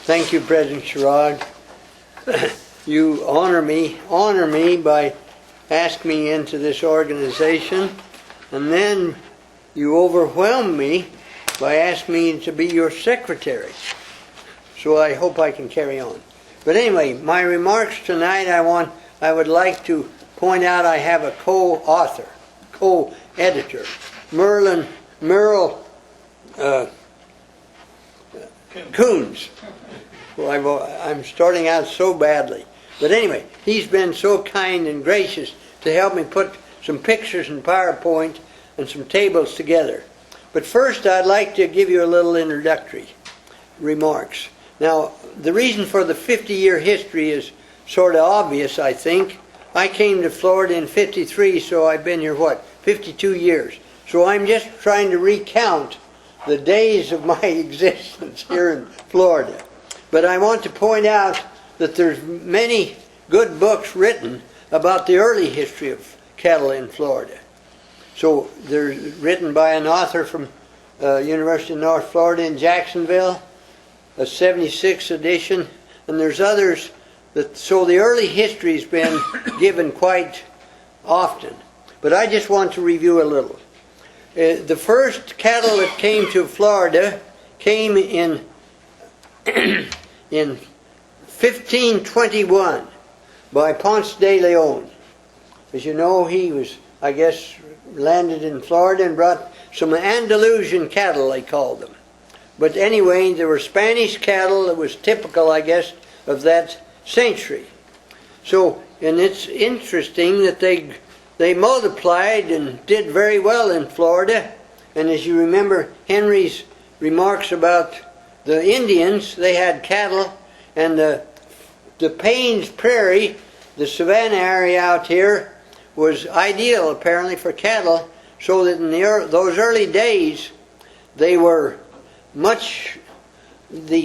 Thank you, President Sherrod. You honor me by asking me into this organization, and then you overwhelm me by asking me to be your secretary. So I hope I can carry on. But anyway, my remarks tonight, I would like to point out I have a co-author, co-editor, Merle Coons. Well, I'm starting out so badly. But anyway, he's been so kind and gracious to help me put some pictures in PowerPoint and some tables together. But first, I'd like to give you a little introductory remarks. Now, the reason for the 50-year history is sort of obvious, I think. I came to Florida in '53, so I've been here, 52 years. So I'm just trying to recount the days of my existence here in Florida. But I want to point out that there's many good books written about the early history of cattle in Florida. So they're written by an author from University of North Florida in Jacksonville, a '76 edition, and there's others. So the early history has been given quite often. But I just want to review a little. The first cattle that came to Florida came in 1521 by Ponce de Leon. As you know, he was, I guess, landed in Florida and brought some Andalusian cattle, they called them. But anyway, there were Spanish cattle that was typical, I guess, of that century. So, and it's interesting that they multiplied and did very well in Florida. And as you remember Henry's remarks about the Indians, they had cattle, and the Paynes Prairie, the savanna area out here, was ideal apparently for cattle, so that in those early days the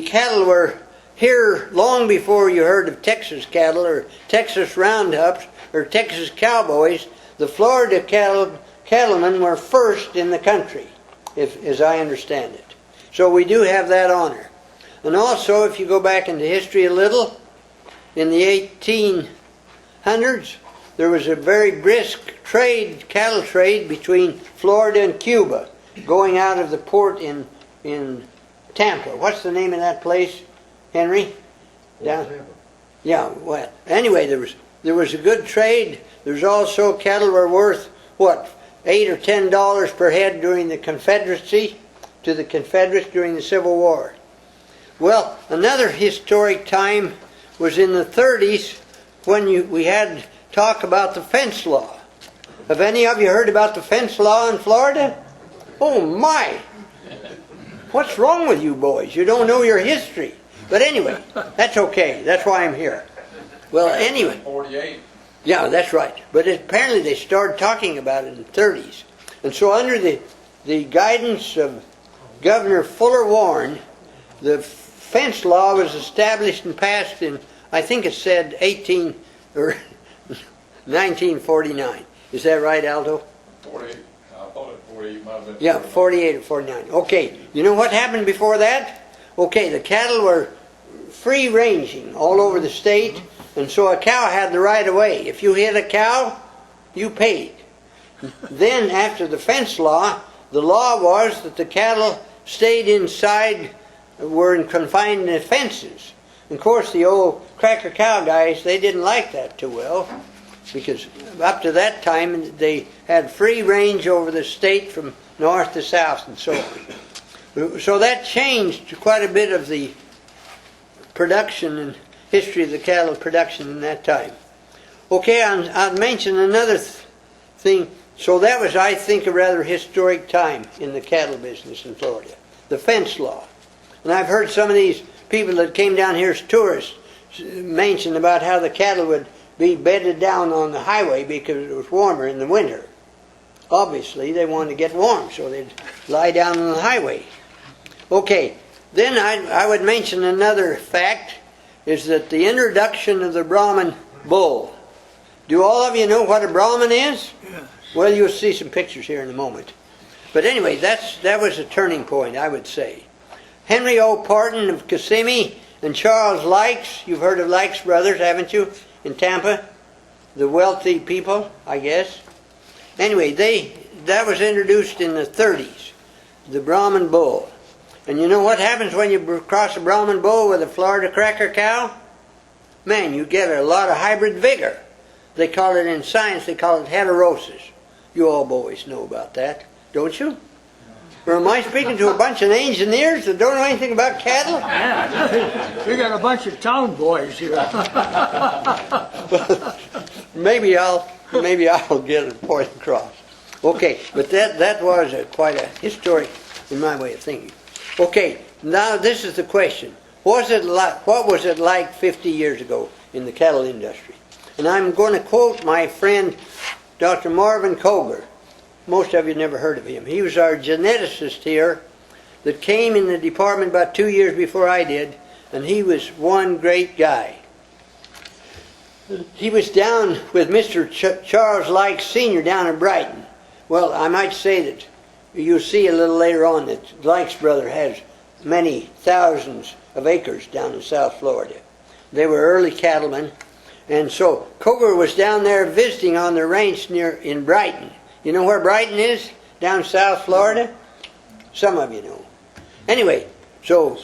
cattle were here long before you heard of Texas cattle or Texas roundups or Texas cowboys. The Florida cattlemen were first in the country, as I understand it. So we do have that honor. And also, if you go back into history a little, in the 1800s, there was a very brisk cattle trade between Florida and Cuba, going out of the port in Tampa. What's the name of that place, Henry? Down. Yeah. Well, anyway, there was a good trade. There's also cattle were worth $8 or $10 per head during the Confederacy, to the Confederates during the Civil War. Well, another historic time was in the 30s when we had talk about the fence law. Have any of you heard about the fence law in Florida? Oh my! What's wrong with you boys? You don't know your history. But anyway, that's okay. That's why I'm here. Well, anyway. 48. Yeah, that's right. But apparently they started talking about it in the 30s. And so under the guidance of Governor Fuller Warren, the fence law was established and passed in, I think it said 1949. Is that right, Aldo? 48. I thought it 48 might have been. Yeah, 48 or 49. Okay. You know what happened before that? Okay, the cattle were free ranging all over the state, and so a cow had the right of way. If you hit a cow, you paid. Then after the fence law, the law was that the cattle stayed inside, were confined in the fences. And of course, the old cracker cow guys, they didn't like that too well, because up to that time they had free range over the state from north to south and so on. So that changed quite a bit of the production and history of the cattle production in that time. Okay, I'll mention another thing. So that was, I think, a rather historic time in the cattle business in Florida. The fence law. And I've heard some of these people that came down here as tourists mention about how the cattle would be bedded down on the highway because it was warmer in the winter. Obviously, they wanted to get warm, so they'd lie down on the highway. Okay, then I would mention another fact, is that the introduction of the Brahman bull. Do all of you know what a Brahman is? Yes. Well, you'll see some pictures here in a moment. But anyway, that was a turning point, I would say. Henry O. Parton of Kissimmee and Charles Likes. You've heard of Likes Brothers, haven't you, in Tampa? The wealthy people, I guess. Anyway, that was introduced in the 30s, the Brahman bull. And you know what happens when you cross a Brahman bull with a Florida cracker cow? Man, you get a lot of hybrid vigor. They call it in science, they call it heterosis. You all boys know about that, don't you? Or am I speaking to a bunch of engineers that don't know anything about cattle? Yeah, we got a bunch of town boys here. maybe I'll get a point across. Okay, but that was quite a historic in my way of thinking. Okay, now this is the question. What was it like 50 years ago in the cattle industry? And I'm going to quote my friend Dr. Marvin Koger. Most of you never heard of him. He was our geneticist here that came in the department about 2 years before I did, and he was one great guy. He was down with Mr. Charles Likes Sr. down in Brighton. Well, I might say that you'll see a little later on that Likes brother has many thousands of acres down in South Florida. They were early cattlemen, and so Koger was down there visiting on the ranch in Brighton. You know where Brighton is? Down South Florida? Some of you know. Anyway, so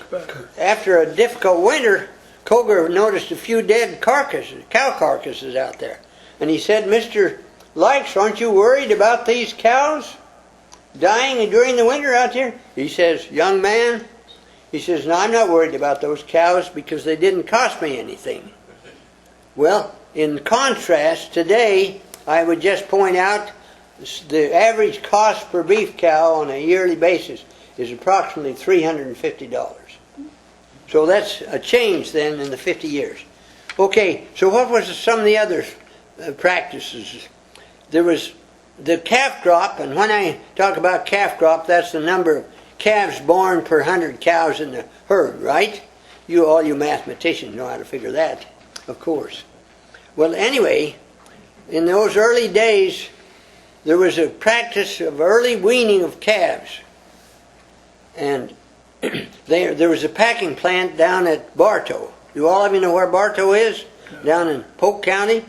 after a difficult winter, Koger noticed a few dead carcasses, cow carcasses out there. And he said, Mr. Likes, aren't you worried about these cows dying during the winter out here? He says, young man, he says, no, I'm not worried about those cows because they didn't cost me anything. Well, in contrast, today, I would just point out the average cost per beef cow on a yearly basis is approximately $350. So that's a change then in the 50 years. Okay, so what was some of the other practices? There was the calf crop, and when I talk about calf crop, that's the number of calves born per 100 cows in the herd, right? All you mathematicians know how to figure that, of course. Well, anyway, in those early days, there was a practice of early weaning of calves. And there was a packing plant down at Bartow. Do all of you know where Bartow is? Down in Polk County?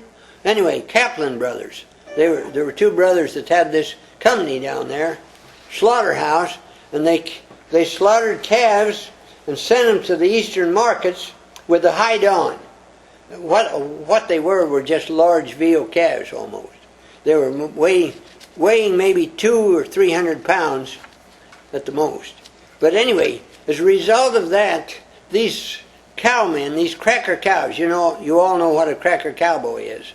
Anyway, Kaplan brothers. There were two brothers that had this company down there, slaughterhouse, and they slaughtered calves and sent them to the eastern markets with the hide on. What they were just large veal calves almost. They were weighing maybe 200 or 300 pounds at the most. But anyway, as a result of that, these cowmen, these cracker cows, you all know what a cracker cowboy is.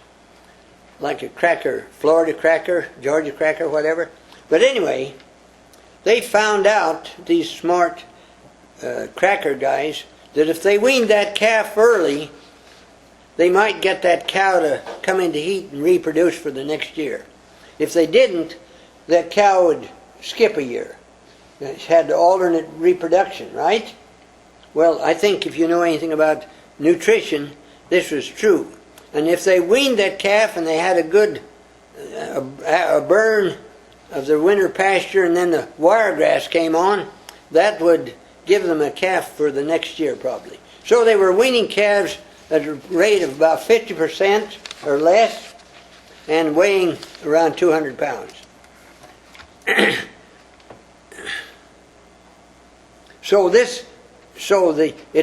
Like a cracker, Florida cracker, Georgia cracker, whatever. But anyway, they found out, these smart cracker guys, that if they weaned that calf early, they might get that cow to come into heat and reproduce for the next year. If they didn't, that cow would skip a year. It had alternate reproduction, right? Well, I think if you know anything about nutrition, this was true. And if they weaned that calf and they had a good a burn of the winter pasture and then the wiregrass came on, that would give them a calf for the next year probably. So they were weaning calves at a rate of about 50% or less and weighing around 200 pounds. It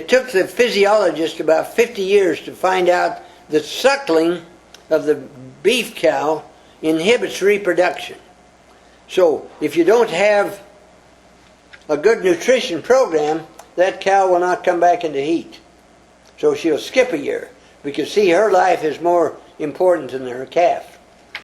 took the physiologist about 50 years to find out that suckling of the beef cow inhibits reproduction. So if you don't have a good nutrition program, that cow will not come back into heat. So she'll skip a year because, see, her life is more important than her calf.